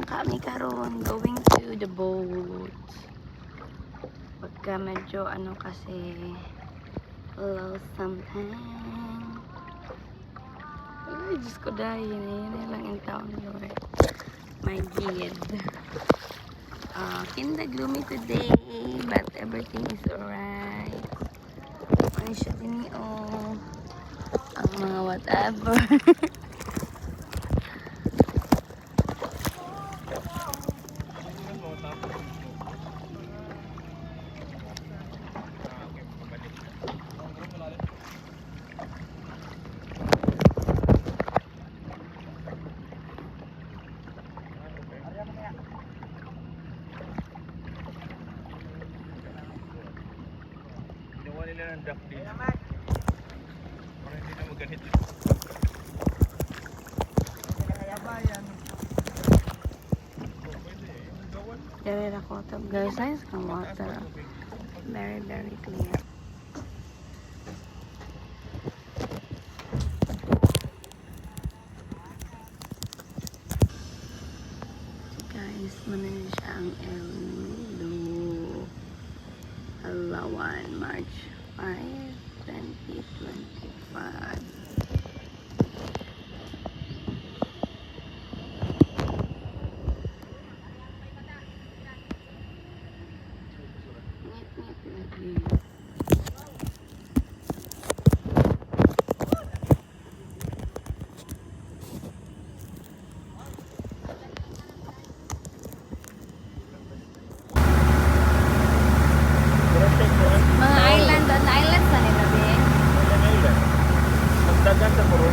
kami karon going to the boat. Pagka medyo ano kasi low something. Ay, Diyos ko dahil. Yun lang yung taon, Lord. My God. Kinda gloomy today, but everything is alright. Ay, siya din ang mga whatever. Ginawa nila ng duck din. Para hindi na maganit. Very rakota. Guys, nice ng water. Very, very clear. Guys, manan siya ang El Nino. Alawan, March 5, 2025. Mga island doon, islands na nila, be. Magdagan sa puro.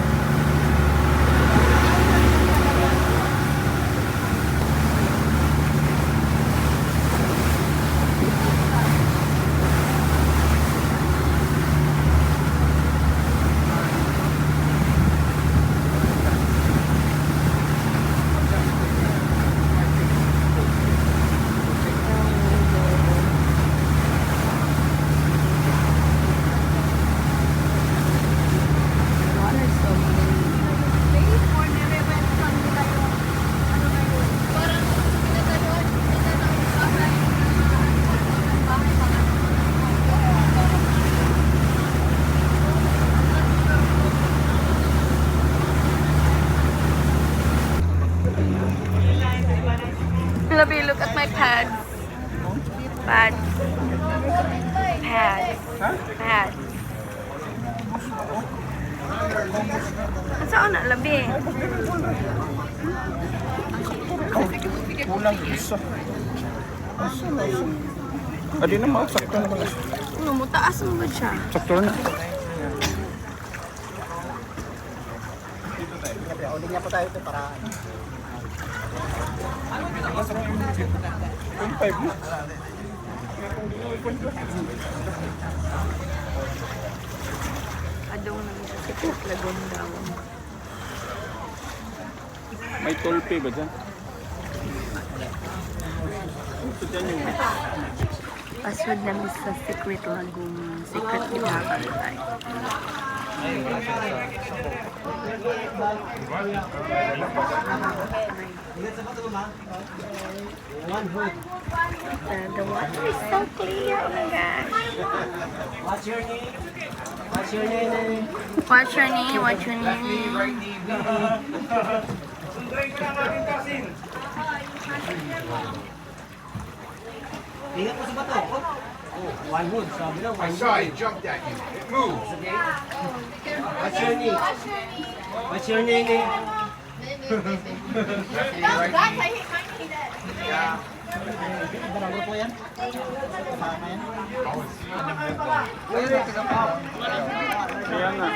Water so Labi, look at my pads. Pads. Pads. Pads. Saan na, labi? Kulang isa. Adi na mga sakto naman. Ano mo, taas mo ba siya? Sakto na. Ulit niya po tayo ito para Adong naman sa sikip, lagon daw. May tolpe ba dyan? Ito dyan yung... Password namin sa secret lagoon. Secret pinakantay. The water is so clear, oh my gosh. What's your name? What's your name? What's your name? What's your name? Ingat mo sa bato. Oh, one hood. Sabi na, one Saw hood. it jumped at you. It moved. What's your name? What's your name? Yeah. Barangay po yan? Kasama yan? Kaya nga.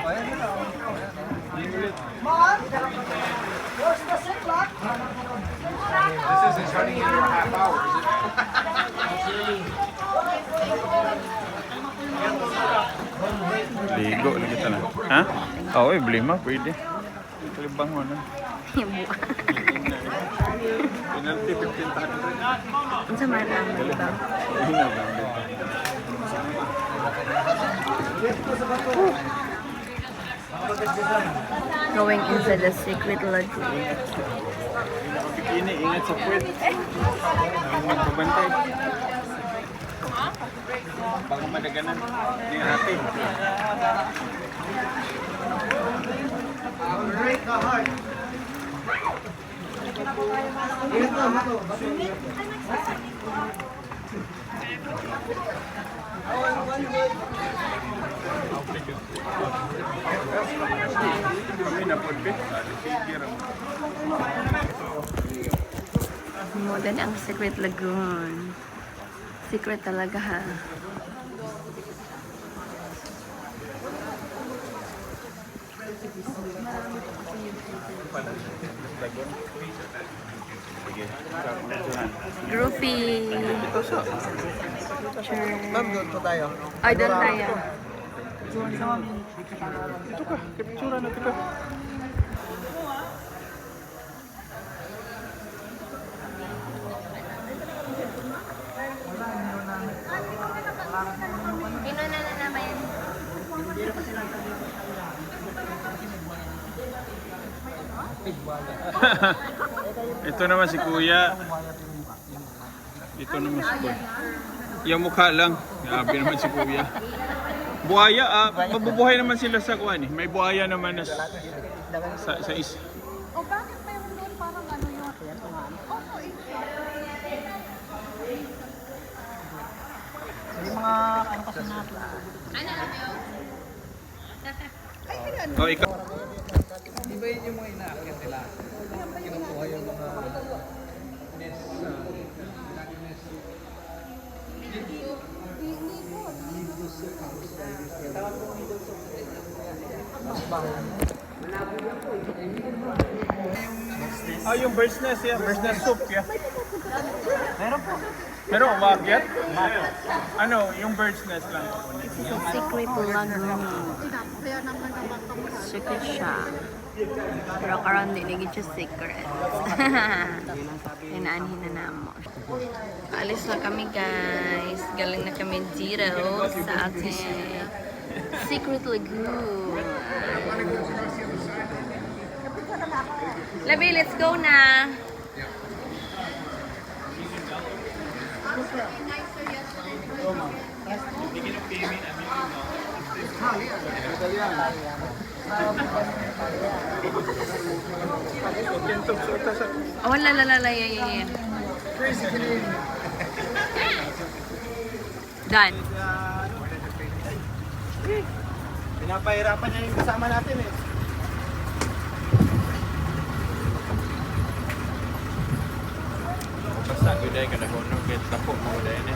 This isn't turning into a half hour, is it? Ligo lagi kita na. Ha? Oo, blima. Pwede. Kalibang mo na. Yung buka. Penalty 15,000. Ang sama naman, diba? Yun na ba? Going inside the secret lagoon. Bikini, ingat sa puwet. May magbabantay. Baka madaganan. Hindi natin. Kami na putbit. Sige rin. Modern ang secret lagoon. Secret talaga ha. Groovy. Sure. Ma'am, doon po tayo. Ay, doon tayo. Dito ka. Kapitsura na kita. Inuna na naman. Ito naman si Kuya. Ito naman si Kuya. Yung mukha lang. Grabe naman si Kuya. Buhaya, mabubuhay naman sila sa kuwan eh. May buhaya naman na sa is. O bakit mayroon doon parang ano yun? Oo, Yung mga ano kasi nata. Oh, ikaw. Di ba yun yung mga inaakit nila? Kinukuha yung mga nest sa... Ah, yung bird's nest yan. Bird's nest soup yan. Meron po. Pero umakyat? Ano, yung bird's nest lang. Secret lagoon. kaya naman naman ito. Secret siya. Pero karon di naging siya secret. Inaanhin na namo. Alis na kami guys. Galing na kami dito sa ating secret lagoon. Labi, let's go na. Oh, wala, yeah. Done. Pinapahirapan niya yung kasama natin eh. Basta guday ka na kung nung get tapo mo guday na.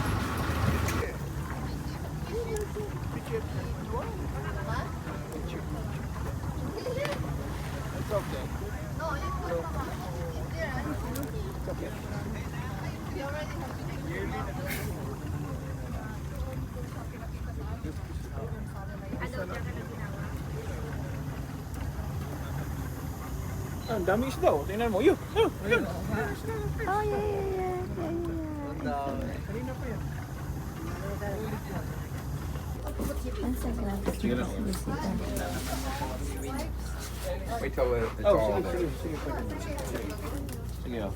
Ang dami isda oh. Tingnan mo. Yun. Yun. Oh, yeah. Kanina pa yan. Ang sarap. Sige lang. Wait till it's Oh, all sige, there. sige. Sige oh.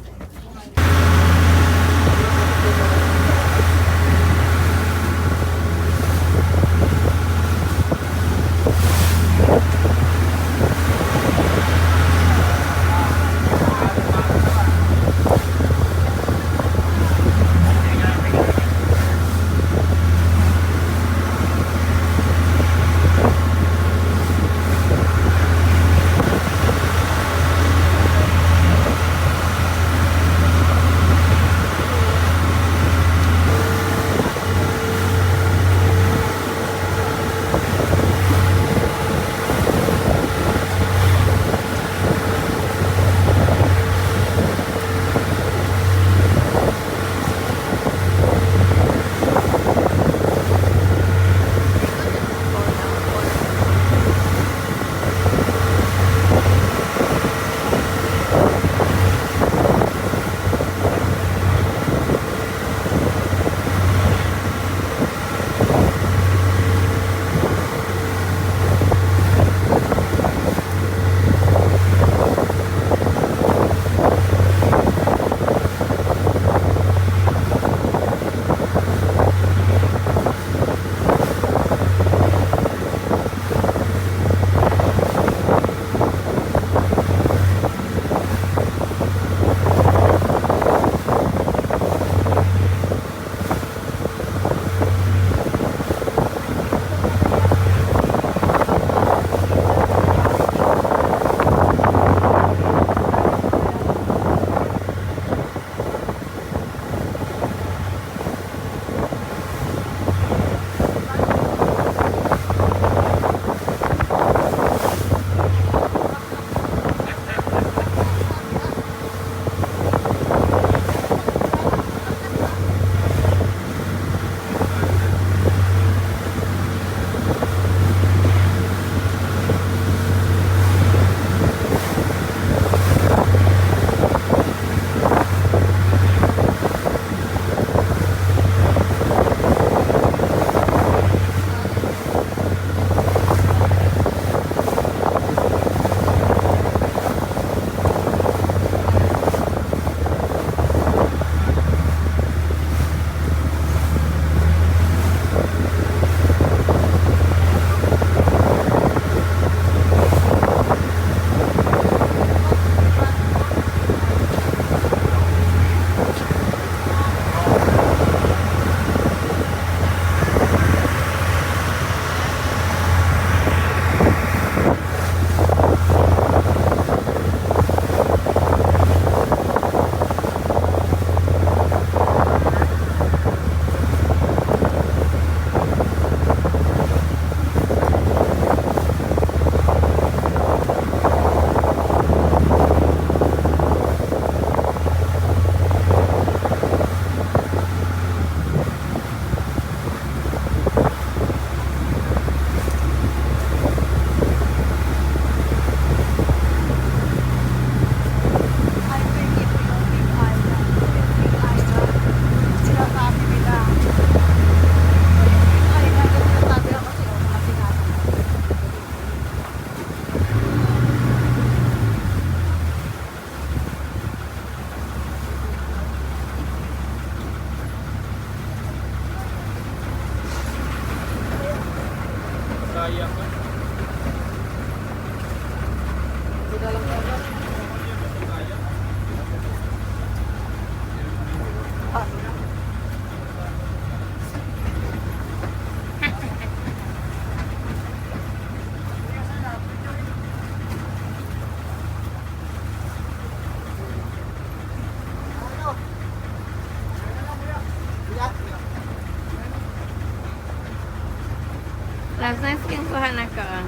Kuha na ka.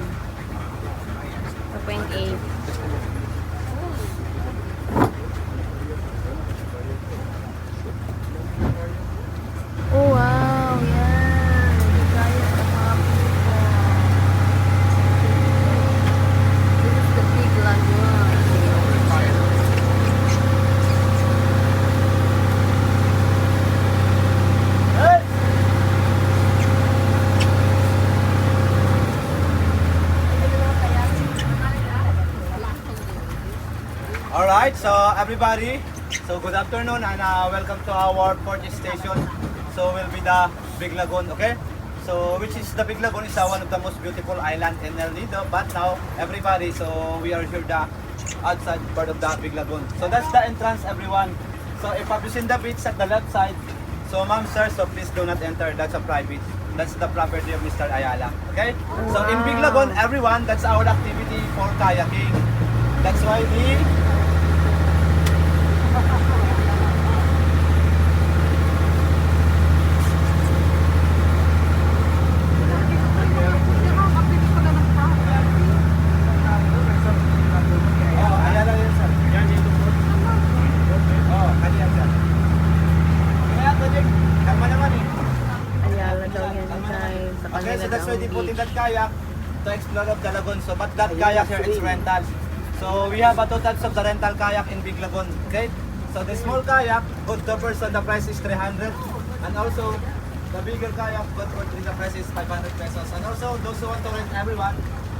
2.8. Oh, wow. Yan. Kaya sa mga people. This is the big lagoon. Alright, so everybody, so good afternoon and welcome to our port station. So will be the Big Lagoon, okay? So which is the Big Lagoon is one of the most beautiful island in El Nido. But now everybody, so we are here the outside part of the Big Lagoon. So that's the entrance, everyone. So if I've seen the beach at the left side, so ma'am sir, so please do not enter. That's a private. That's the property of Mr. Ayala. Okay? So in Big Lagoon, everyone, that's our activity for kayaking. That's why we Ayala daw yan guys. Sa okay, kanila so that's daw why they ang put in beach. that kayak to explore of the lagoon. So, but that kayak here is rental. So, we have two types of the rental kayak in Big Lagoon. Okay? So, the small kayak, good to person, the price is 300. And also, the bigger kayak, good for the price is 500 pesos. And also, those who want to rent everyone,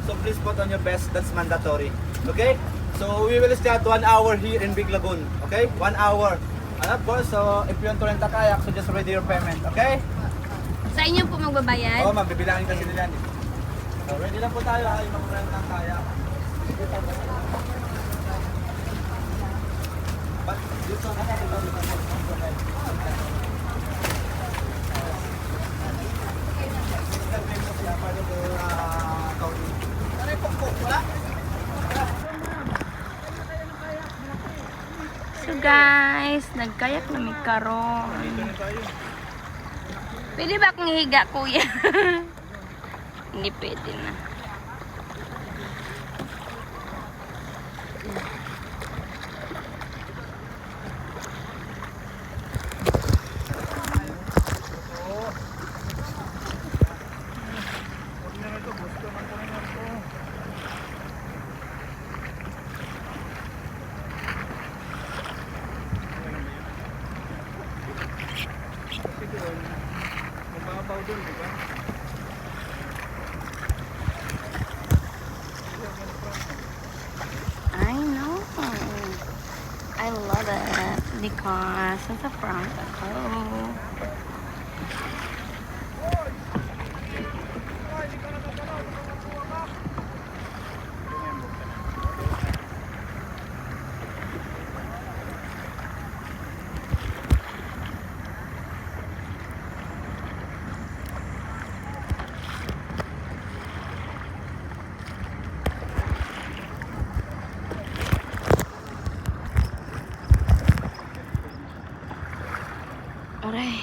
so please put on your best. That's mandatory. Okay? So, we will stay at 1 hour here in Big Lagoon. Okay? 1 hour. And of course, so if you want to rent a kayak, so just ready your payment. Okay? Sa inyo po magbabayad? Oo, ma'am, bibilangin kasi nila yan. So, ready lang po tayo ha, yung mag-rent ng kaya. But, dito na natin So guys, nagkayak na may karon. Pwede ba akong higa, kuya? Hindi pwede na. Mababaw doon, di ba? I know. I love it because it's a front. Oh. Aray.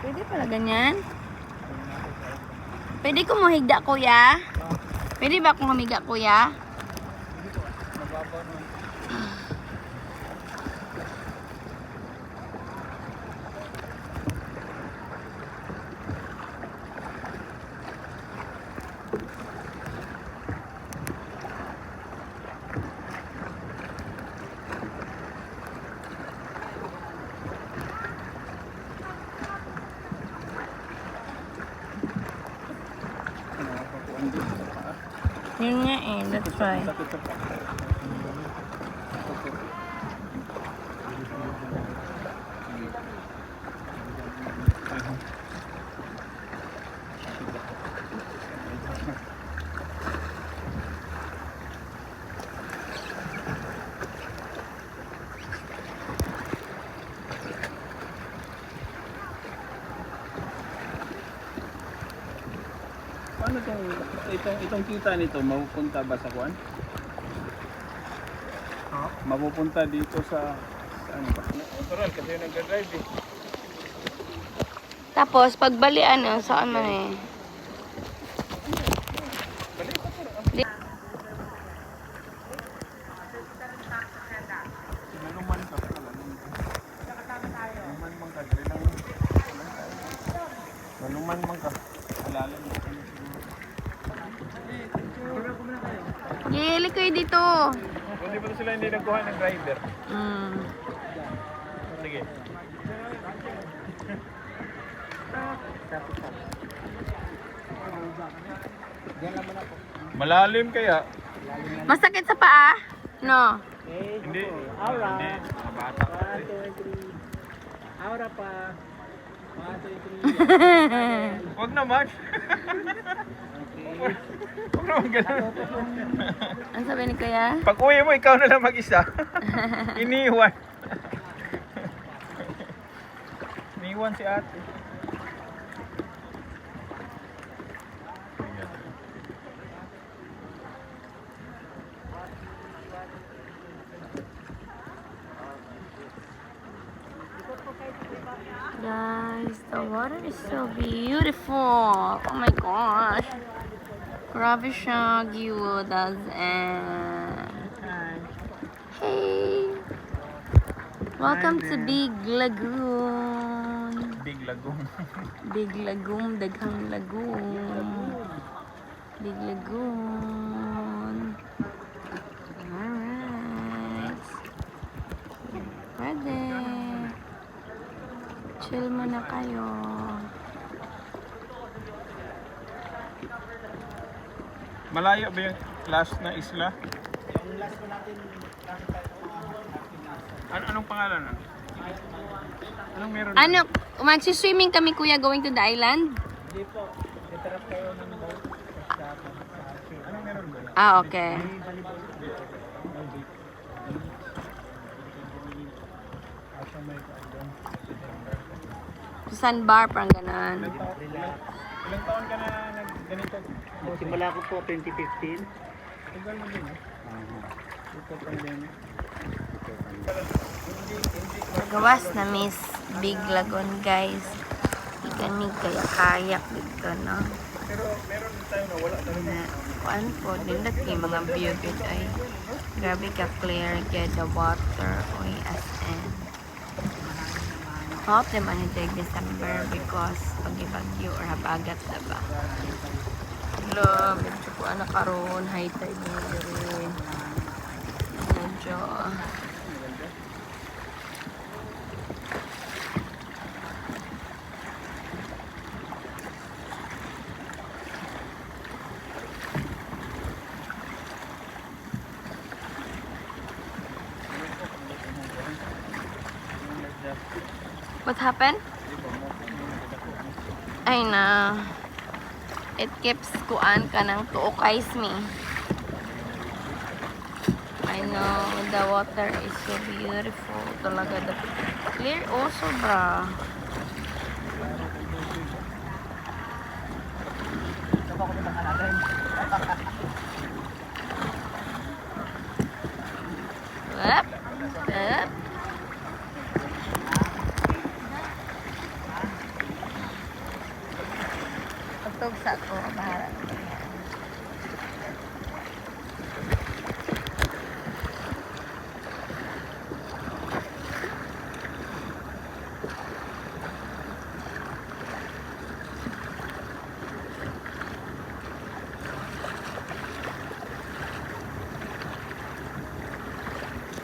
Pwede pala ganyan? Pwede ko mahigda, kuya? Pwede ba akong humiga, kuya? Yun nga eh, that's why. Sakit sa Paano itong kita nito, mapupunta ba sa kuan? Mapupunta dito sa ano ba? Natural kasi yung nagdadrive eh. Tapos, pagbalian, saan man eh. Manuman ka pala. Manuman man ka. Manuman man ka. Alalan mo. Yeli kayo dito. Hindi ba sila hindi nagkuha ng driver? Sige. Malalim kaya? Masakit sa paa? No. Hindi. Hindi. Bata pa. Aura pa. Huwag naman. Huwag naman ganun. Ang sabi ni Kuya? Pag uwi mo, ikaw na lang mag-isa. Iniwan. Iniwan si ate. Guys, the water is so beautiful. Oh my gosh. Grabe siya. Giwodas and... Hey! Welcome to Big Lagoon. Big Lagoon. Big Lagoon. Daghang Lagoon. Big Lagoon. Alright. Pwede. Chill muna kayo. Malayo ba yung last na isla? Yung last ko natin, Anong pangalan nun? Anong meron? Ano? Magsiswimming kami, Kuya, going to the island? hindi po. Itarap kayo ng boat. Anong meron ba? Ah, okay. Sandbar, parang ganon. Ilang taon ka na ganito? Simula ko po 2015. Tagal na din eh. Ito pandemic. Nagawas na Miss Big Lagoon, guys. Ikanig kaya kayak dito, no? Pero meron din tayo na wala talaga. Na, kuan po, nindot yung mga view good ay. Grabe ka clear, get the water, oy, as in. Hope naman ito yung December because pag-ibagyo or habagat na ba. Hello, medyo po anak karoon, high tide na rin. Medyo... What happened? Ay na. It keeps kuan ka ng tuokays me. I know the water is so beautiful. Talaga the clear also, bra. Up. Up. Pagtugsa ko, bahala.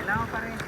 Kailangan pa rin.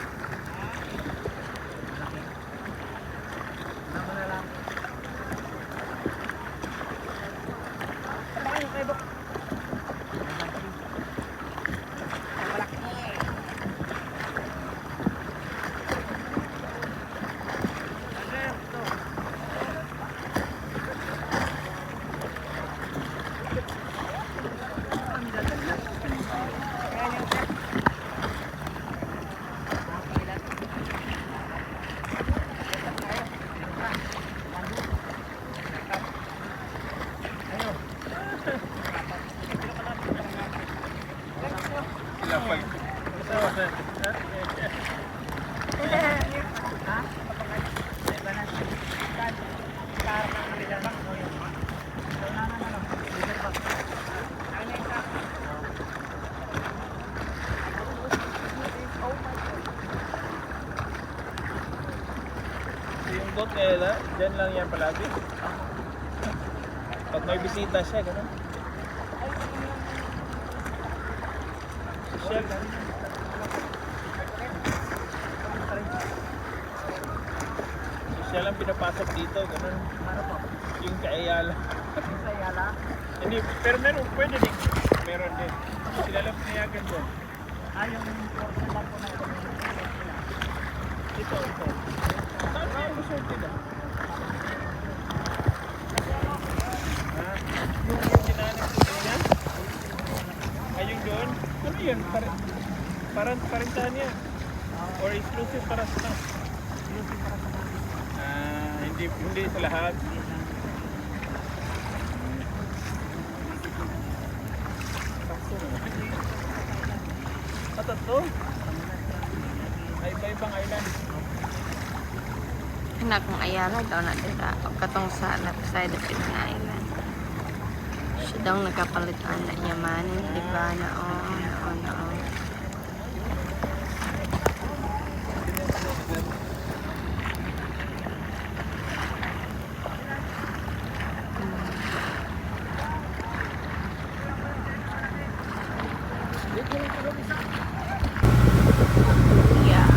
boat ni Ella, dyan lang yan palagi. Pag may bisita siya, gano'n. Siya, siya lang pinapasok dito, gano'n. Yung kaayala. Hindi, pero meron, pwede din. Meron din. Sila lang pinayagan doon. Ito. Saan na yung resort nila? Yung ginanap ko niya? Ayun doon? Ano yun? Parang parintahan yan. Or exclusive para sa staff? Hindi sa lahat. Tatlo? Ay, iba-ibang island. Anak kong Ayala daw na dira. O katong sa left side of it nga island. Siya daw nagkapalit na yamanin. Diba? Noon. Yeah.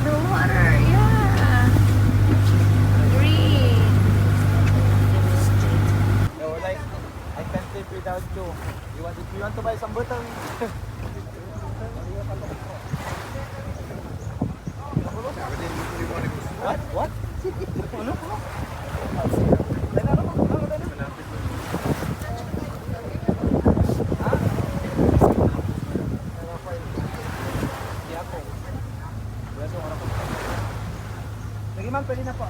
The water, yeah. Green. No, like, I can't live without you. If you want to buy some butter, what? What? Lagi ma'am, pwede na po.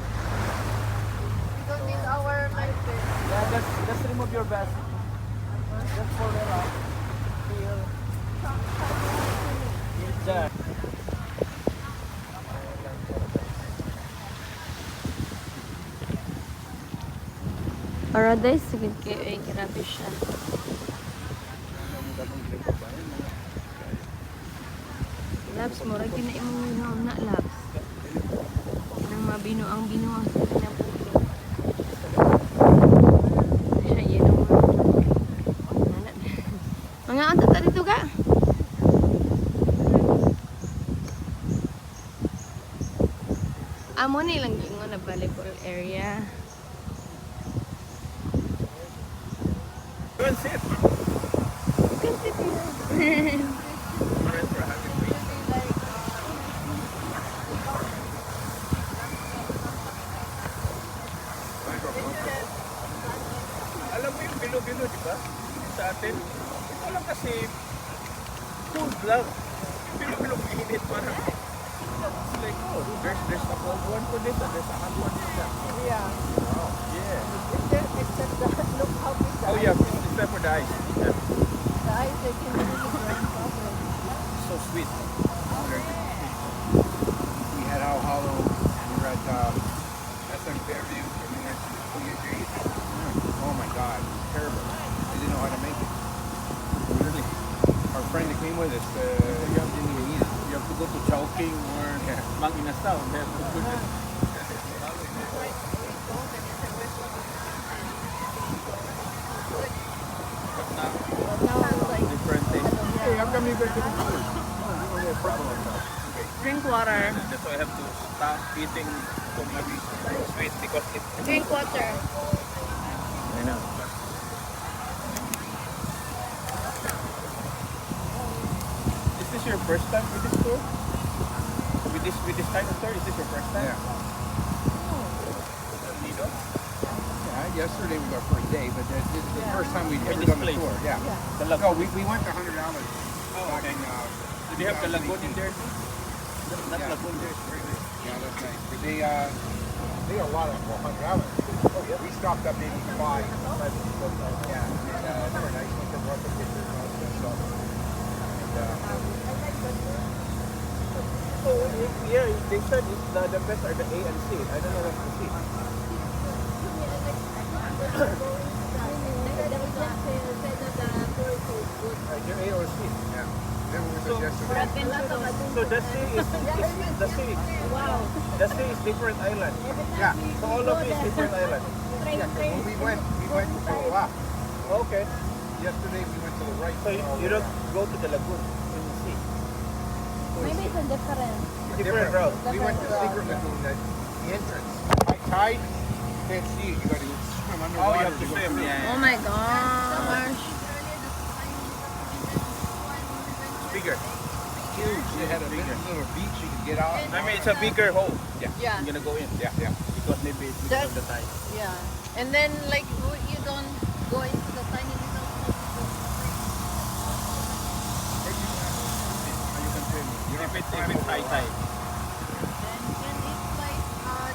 Don't need our life vest. Yeah, just remove your vest. Just for the here. There. Paradise, sagad kayo. Ay, grabe siya. Labs, mura ginaimong na labs. Nang mabinuang binuang sa pinapulo. Siya, yun ang mga anta dito ka. Amo nilang yung na volleyball area. Go and sit. Alam mo yung bilo-bilo, di ba? Sa atin. Ito lang kasi cold lang. Bilo-bilo mainit parang. It's like, oh, there's a cold one for this and there's a hot one for that. Yeah. Oh, yeah. Except that, look how big the Oh yeah, except for the ice. Yeah. the eyes, they can really grind properly. So sweet. We had Owl Hollow, we were at SM Fairview, and we went to the Kuya Gate. Oh my God, terrible. They didn't know how to make it. Really. Our friend that came with us, didn't even eat it. You have to go to Chowking or Mang Inasal. They have to put it. But now, different things. Hey, how come you guys didn't do it? You only had purple on top. Drink water. That's why I have to stop eating so much sweet because it. Drink water. I know. Is this your first time with this tour? With this kind of tour? Is this your first time? Yeah. Lido? Yeah, yesterday was our first day, but this is the first time we've ever this done a place. tour. Yeah. The No, lagoon. we went to $100. Oh, okay. Do they have the lagoon in there? That Yeah. lagoon there is very good. Yeah, that's nice. But they are a lot of 100 Island. Oh yeah. We stopped up maybe 5. Yeah, and they were nice. Went to work with pictures and all that stuff. So, yeah, they said the best are the A and C. I don't know what's the C. Either A or C. Yeah. They were with us yesterday. So the C is the C. Wow. The C is different island. Yeah. So all of it is different island. Yeah, 'cause when we went to the left. Okay. Yesterday we went to the right. So you don't go to the lagoon in the sea. Maybe it's a different. Different route. We went to Secret Lagoon, the entrance. High tide, you can't see it. You got to swim underwater. Oh, you have to go swim, through. yeah. Oh my gosh. Bigger. Huge. They had a little beach you could get out. I mean, it's a bigger hole. Yeah. Yeah. I'm gonna go in. Yeah, yeah. Because maybe it's because of the tide. Yeah. And then like you don't go into the tiny little You can swim. If it's high tide.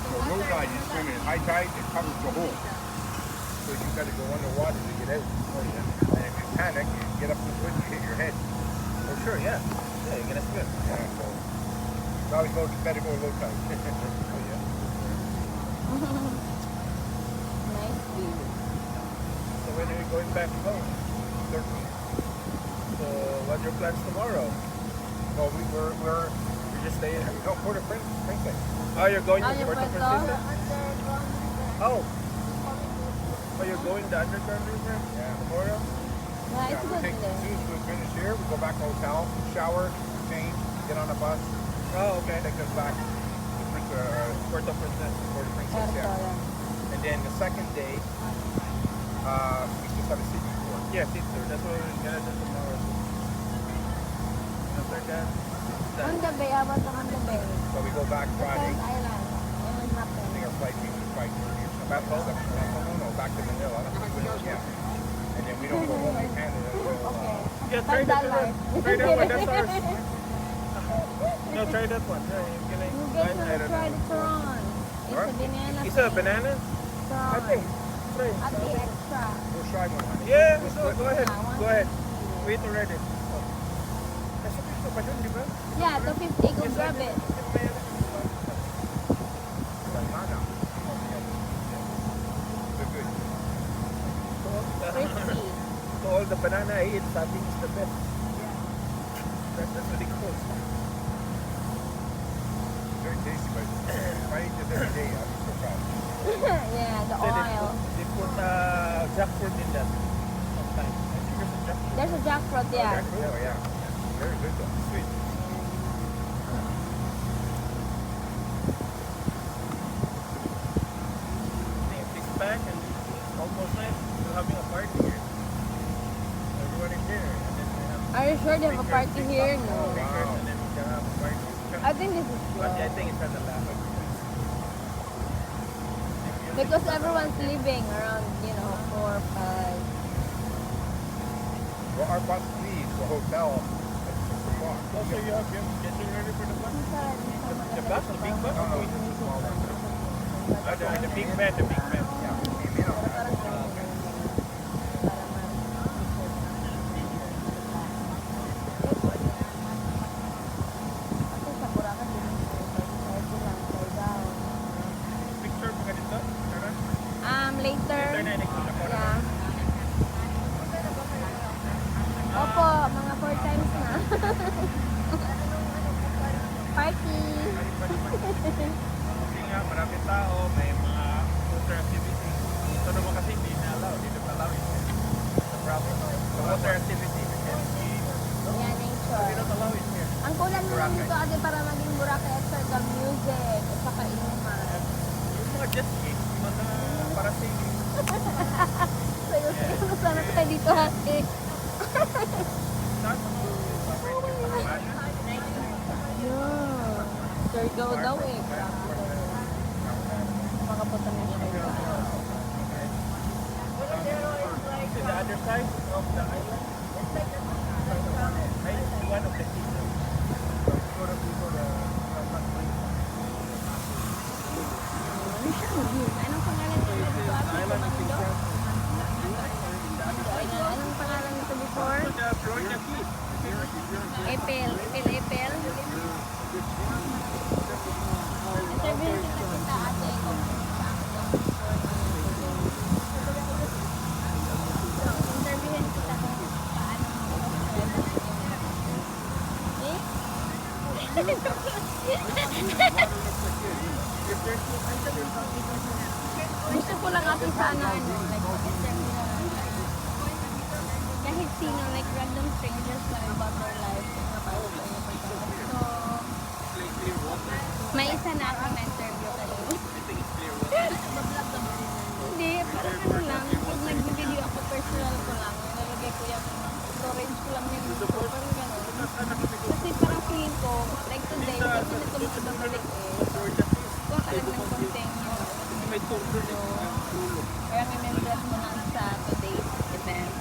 So low tide, you swim in. High tide, it covers the hole. So you got to go underwater to get out. Oh, yeah. And if you panic, you get up in the foot, you hit your head. Oh sure, yeah. Yeah, you're gonna swim. Yeah, so it's always better go low tide. Oh, yeah. Nice view. So when are you going back home? 13. So what's your plans tomorrow? Well, we're You just stay in. no, Port-au-Prince. Oh, you're going to Oh, you Puerto went Princesa? to? Oh. Oh, you're going the underground river Yeah. tomorrow? Yeah, Yeah, it's we good take, as there. soon as we finish here, we go back to the hotel, shower, change, get on a bus, Oh, okay. take us back to Puerto Princesa. Port-au-Prince. Puerto, Yeah. yeah. And then the second day, we just have a city tour. Yes, it's true. That's what we're gonna do tomorrow. After that, On the bay, how about on the bay? So we go back Friday, First island. And I nothing. think our flight leaves at 5:30 or something. No, back to Manila. Yeah. And then we don't go home to Canada until, yeah, try that one. Try that one. That's ours. No, try that one. Yeah, you're gonna. You get I to don't try know. the prawn. It's a banana. Is it a banana? prawn. I think. Try. At the extra. we'll try one. Honey. Yeah, go ahead. Yeah, one Go ahead. fifty. Wait already. Nasa piso pa dun, di ba? Yeah, 250. Go grab it. Banana. They're good. Crispy. So all the banana I eat, sabi is the best. That's what it calls. Very tasty, but if I eat this every day, I'll be so proud. Yeah, the oil. They put jackfruit in that sometimes. I think there's a jackfruit. There's a jackfruit, yeah. Oh, yeah. Very good though. Sweet. I think it's back and it's almost nice. We're having a party here. Everyone is here. And then we have Are you sure they have a party here? No. speakers and then we can have a party. I think this is But I good. think it's gonna last. Because everyone's leaving around, 4, 5. Well, our bus leaves the hotel at 6 o'clock. Also, you have getting ready for the bus? The bus, the big bus? No, no, it's just a small one. The big van, the big van. Yeah, we came in on that. Picture mo ganito? Tara. Later. Later na, next week ako na. Yeah. Opo, mga 4 times na. Party. Kasi nga, maraming tao, may mga water activity. Ito naman kasi hindi na allow, hindi na allow it. The problem, the water activity, the energy, Yeah, they nature. don't allow it here. Ang kulang naman dito ate para maging Boracay at the music at saka inuman. Yung mga jet ski, mga parasailing, Sayo-sayo na sana tayo dito ate. not Yeah. Surigao daw eh. Makapunta na siya. to the other side of the island. One of the kingdoms. Anong pangalan nito dito ate? Commando? Anong pangalan nito before? Epel. Epel. Interviewin kita ate. Interviewin kita kung paano mo gusto ko lang ate sana like kahit sino, like random strangers lang about their life. So, may isa na akong na-interview kayo. Hindi, parang ano lang, pag nag-video ako, personal ko lang, nilalagay ko yung storage ko lang yung gusto ko, parang gano'n. Kasi parang feeling ko, like today, kasi nito makababalik kuha ka lang ng content mo. Kaya may members mo lang sa today's event.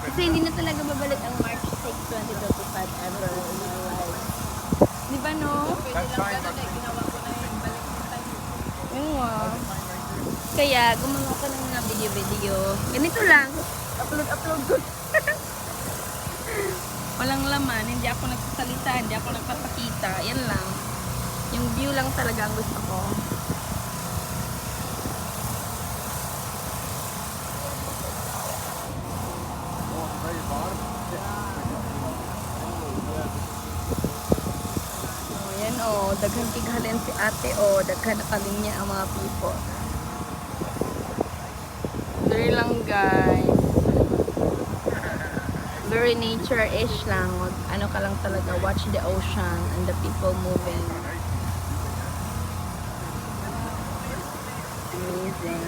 Kasi hindi na talaga babalik ang March 6, 2025 ever in our lives. Di ba no? That's fine, but Yun nga. Kaya gumawa ka ng mga video-video. Ganito lang. Upload ko. Walang laman. Hindi ako nagsasalita. Hindi ako nagpapakita. Yan lang. Yung view lang talaga ang gusto ko. Ayan o, daghan tighalin si ate o, daghan nakaling niya ang mga people. Very lang guys. Very nature-ish lang. Ano ka lang talaga, watch the ocean and the people moving. Amazing.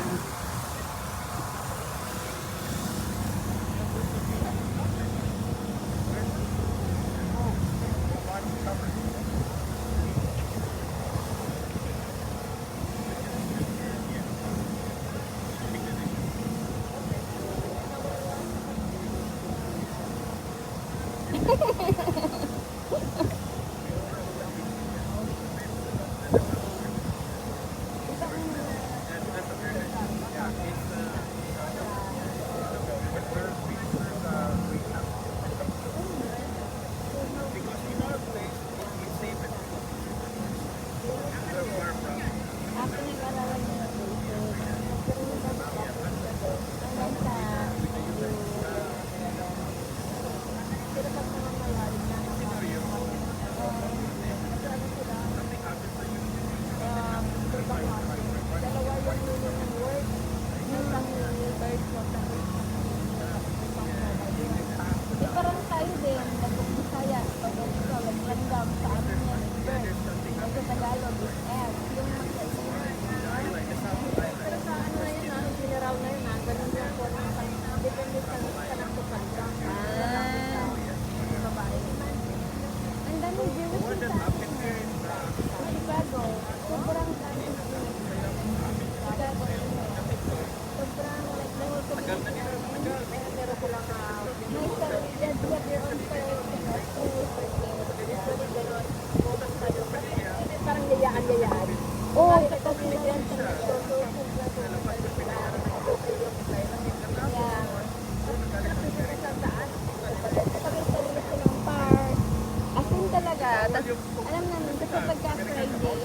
Alam namin, kasi pagka Friday, oh,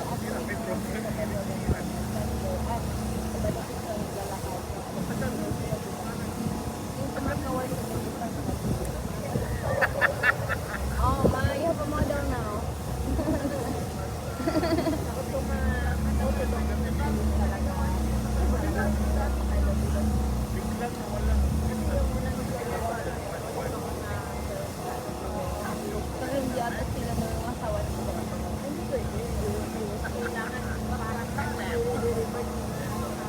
you have a model now. Pero hindi ata sila ng mga asawa ng mga hindi pwede. Kailangan parang deliver niyo na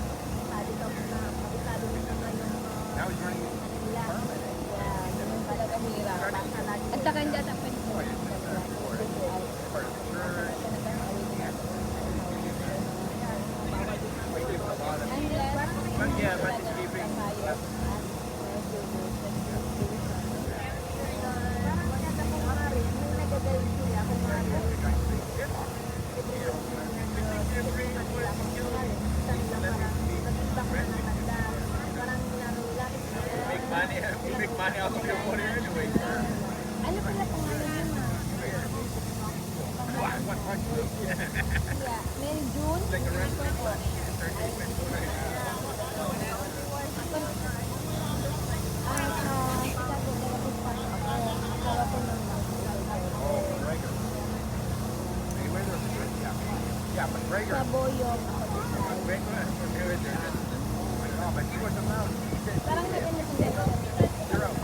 kabisado mo na yung nila. Yeah, May, June. Yeah, but regular. Sa Boyong. Regular. I know, but he was allowed. He said, Parang naganda sa dito. you're out.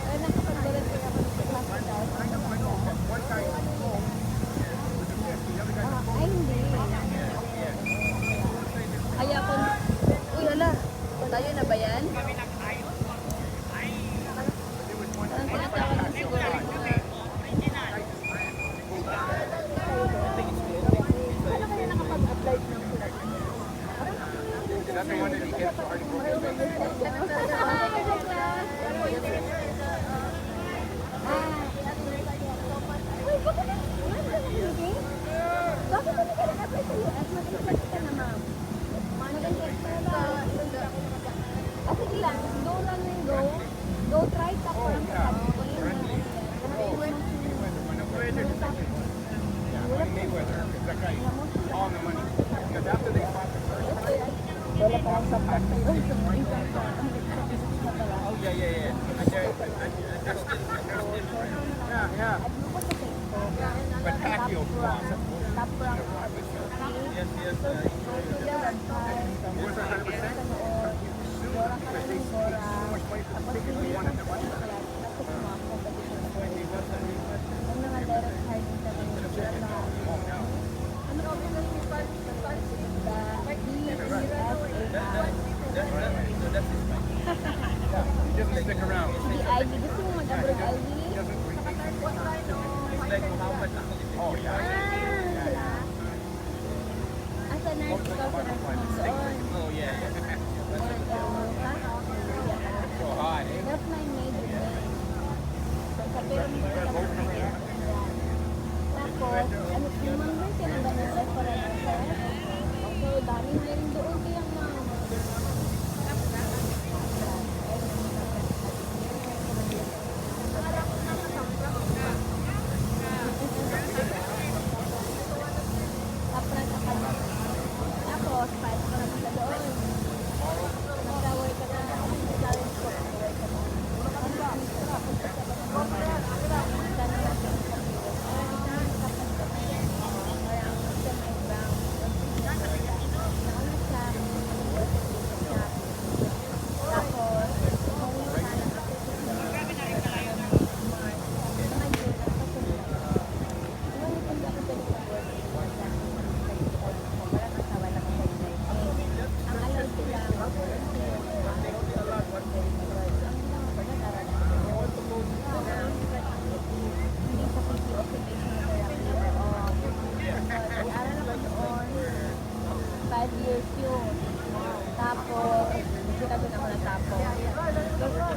Ay, nakapag-volunteer ako sa hospital. I know, but one guy was home with the 50. The other guy was Ay, hindi. Kaya ko, uy, ala, tayo na ba yan? Parang tinatawag na siguro yung mga... Paano kaya nakapag-apply ng flat? That's the one that he gets for Artie Broken Bay. Uy, bakit na? Bakit na nag-apply sa US? Mag-apply ka na, ma'am. Sige lang, go lang and go. Go try top rank sa Mayweather, because that guy all the money. Because after they fought the first fight, wala pa ang sapat. oh yeah. Yeah. But Pacquiao lost. Top rank. Yes. Was 100%? Bora ka lang ng Bora. So much money for the ticket, we wanted the money. Ang mga direct harding sa mga Oh, no. He doesn't stick around. Si Ivy, gusto mo mag-abroad, Ivy? Oh, yeah. Asa nurse ka sa nurse doon? Oh, yeah. So hot, eh? That's my major name. Sa pyramid ka sa tapos, ano, yung member ka na ba ng restaurant sir? So, daming hiring doon kaya ma'am. Tapos, fight ka na sa doon. Nag-work ka na. Challenge ko. Nag-work ka na.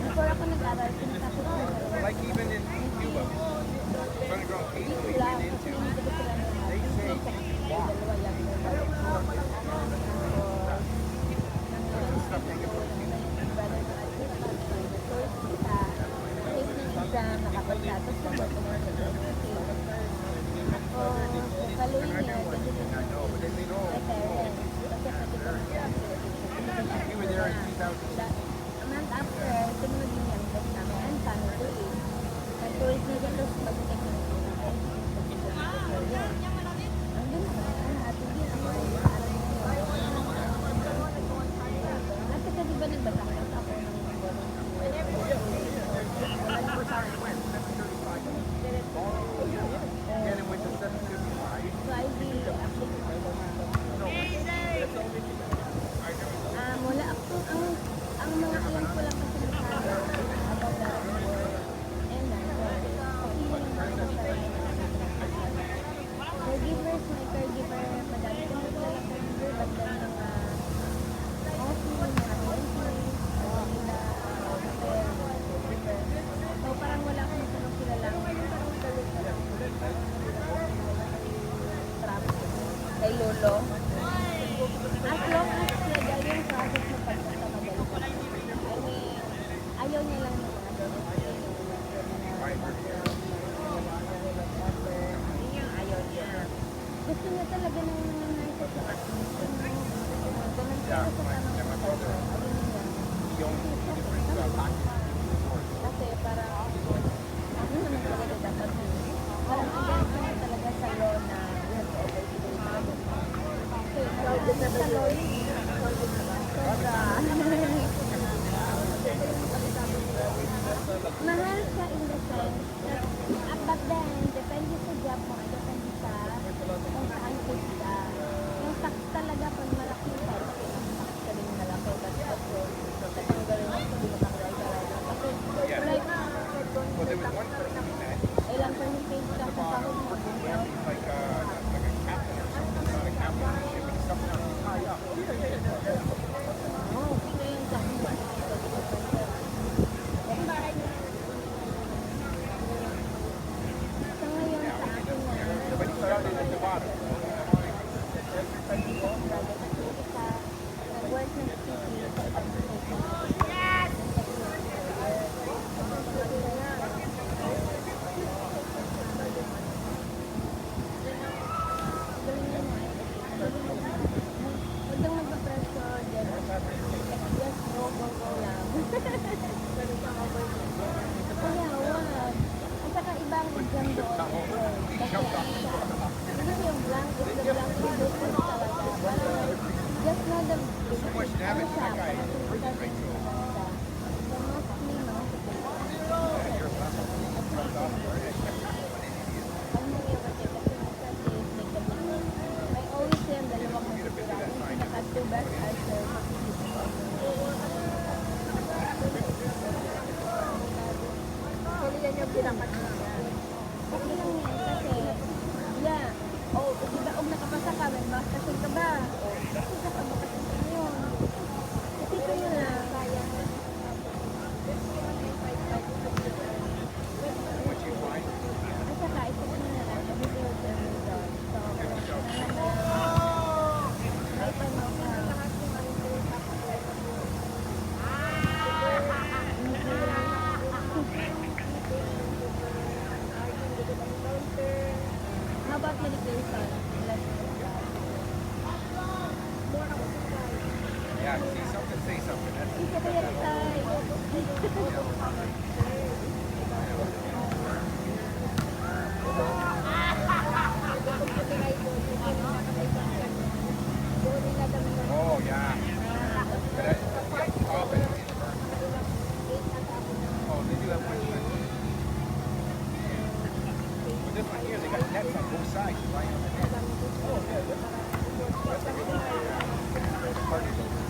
Before ako nag-aral, pinasakot ko na Like even in Cuba, underground case we wala, went kasi into, hindi ko sila they say, wow, dalawa lang. stuff they get for Brother na first kita, face ng exam, nakapasa, tapos nabot ko na sa following year, I know, but then they know, we were there in 2000. a month after, sunod yung young best namin, and family. Nag-tourist na siya, tapos mag-check na siya. Andun na, atin din ako. At kasi di ba nagbasakot ako ng And it went to 755. so I really actually wala ako ang mga alam ko lang kasi nagsabi about the and caregivers, my caregiver, madami ko na sila caregiver, but then mga office, mga dentist, nila, so parang wala akong tanong sila lang kay Lolo. As long as legal yung process ng pagpunta madali. I mean, ayaw niya lang yung Ang nangyayari kasi minsan is like the beginning. May always yung dalawang matutira. Yung pinaka-two best answer, actually, yan yung pinaka-two. Okay lang yan kasi, yeah. Oh, di ba, og nakapasa ka, may bakasyon ka ba? O, bakit ka bakasyon ka yun? Kasi ko yun lang, kaya. At saka, ito ko na lang, everything will turn result. So, may time mo ka. How about medication? Yeah, see something, say something. That's Isa kaya tayo. oh yeah. But that, yeah, oh, but oh, they do have one. But this one here, they got nets on both sides. You lie on the net. Oh, yeah, that's a good one. Yeah. Party loader.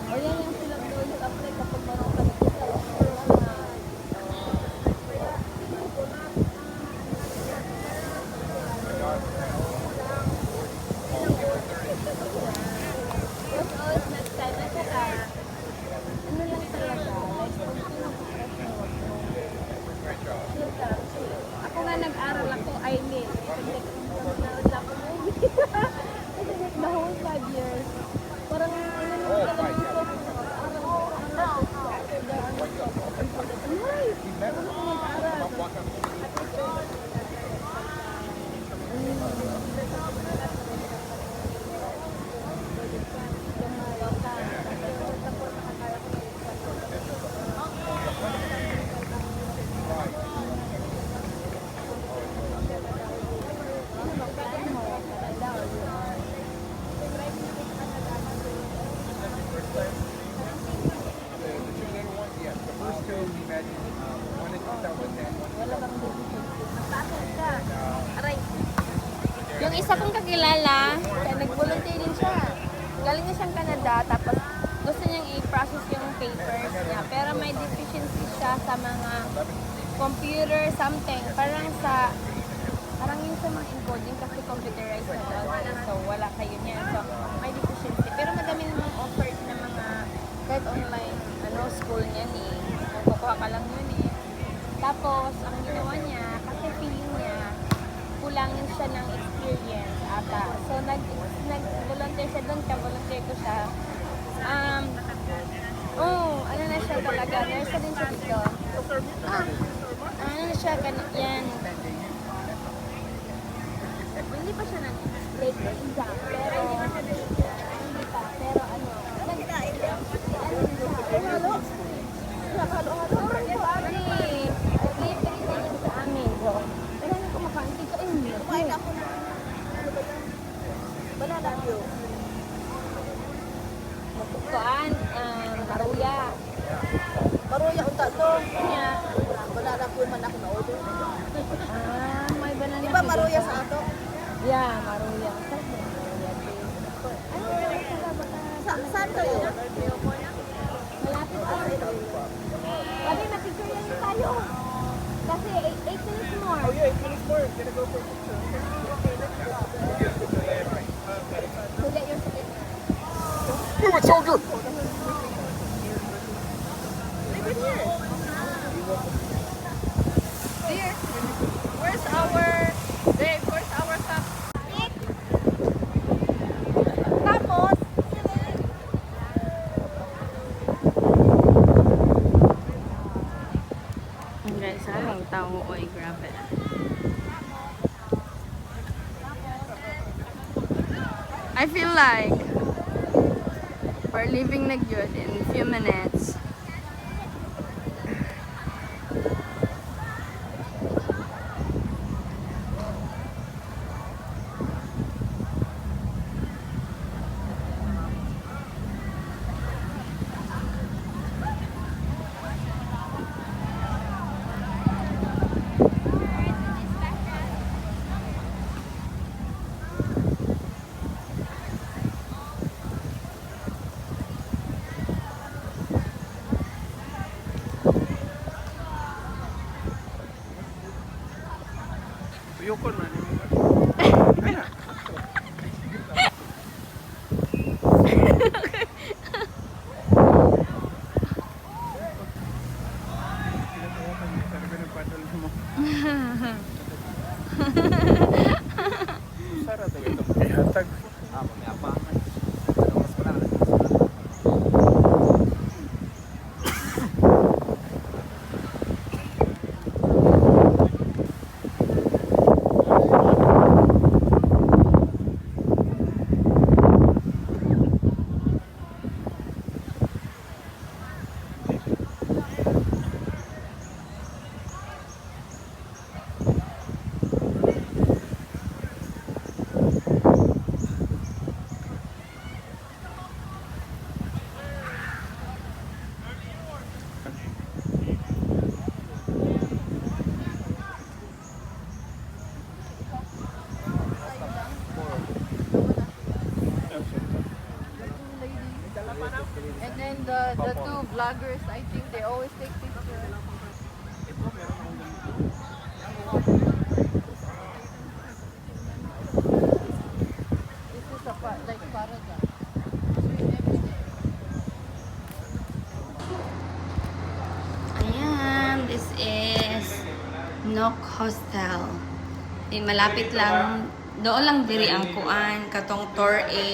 O yan yung silang daw yung apply kapag marunong ka dito sa restaurant na there's always next time. At saka, ano lang talaga, like kung pinag-press mo, wag mo. Chill ka, chill. Ako nga nag-aral ako, I mean, nanood lang ako movie. Kasi like the whole 5 years, parang ano nung talagang focus ko, aral. After the ano, ay, ano ko mag-aral. The two little ones, yes. The first two we met in one in 2010, one in Wala bang magpapit ka. Aray. Yung isa kong kakilala, nag-volunteer din siya. Galing na siyang Canada, tapos gusto niyang i-process yung papers niya. Pero may deficiency siya sa mga computer something. Parang yun sa mga encoding kasi computerized na daw. So wala kayo niyan. So may deficiency. Pero madami namang offered na mga kahit online school niya ni. Kukuha ka lang yun eh. Tapos ang ginawa niya, kasi feeling niya, kulangin siya ng experience ata. So nag-volunteer siya doon, ka-volunteer ko siya. Ano na siya talaga, nurse din siya dito. Ano na siya, yan. Hindi pa siya ng late exam, pero hindi pa, pero ano, sa amin, bro. Wala na kumakain, hindi ka inyo. Kumain ako na. Banana view. Kuan, maruya. Maruya unta to. Kanya, Banana ko man ako na order. may banana. Di ba maruya sa ato? Yeah, maruya. Sarap na maruya. Saan kayo? Malapit ako. Sabi na picture yan tayo. Kasi 8 minutes more. Oh yeah, 8 minutes more. Gonna go for a picture. So get your ticket. Move it, soldier! Dear, where's our cup? Tapos, Guys, ang tao, oy, grabe. I feel like we're leaving na good in a few minutes. Ayoko na. Kaya. Sarap talaga ito. Ihatag. May apa. Ano mas pala? And then the two vloggers, I think they always take pictures. This is a like paradise. Ayan, this is Nook Hostel. Malapit lang, doon lang diri ang kuan, katong Tour A.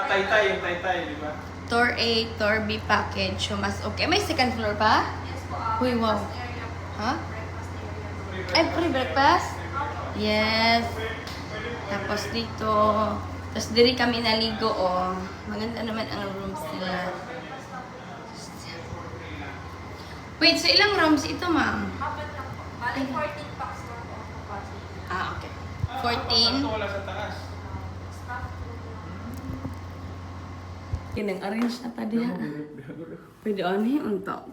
Taytay, yung taytay, di ba? Tour A, Tour B package. So, mas okay. May second floor pa? Yes po. Uy, wow. Ha? Ay, free breakfast? Yes. Tapos dito. Tapos diri kami naligo, oh. Maganda naman ang rooms nila. Wait, so ilang rooms ito, ma'am? Bali 14 packs lang po. Ah, okay. 14. Wala sa taas. Kinang arrange na pa diha. Pwede ani unta.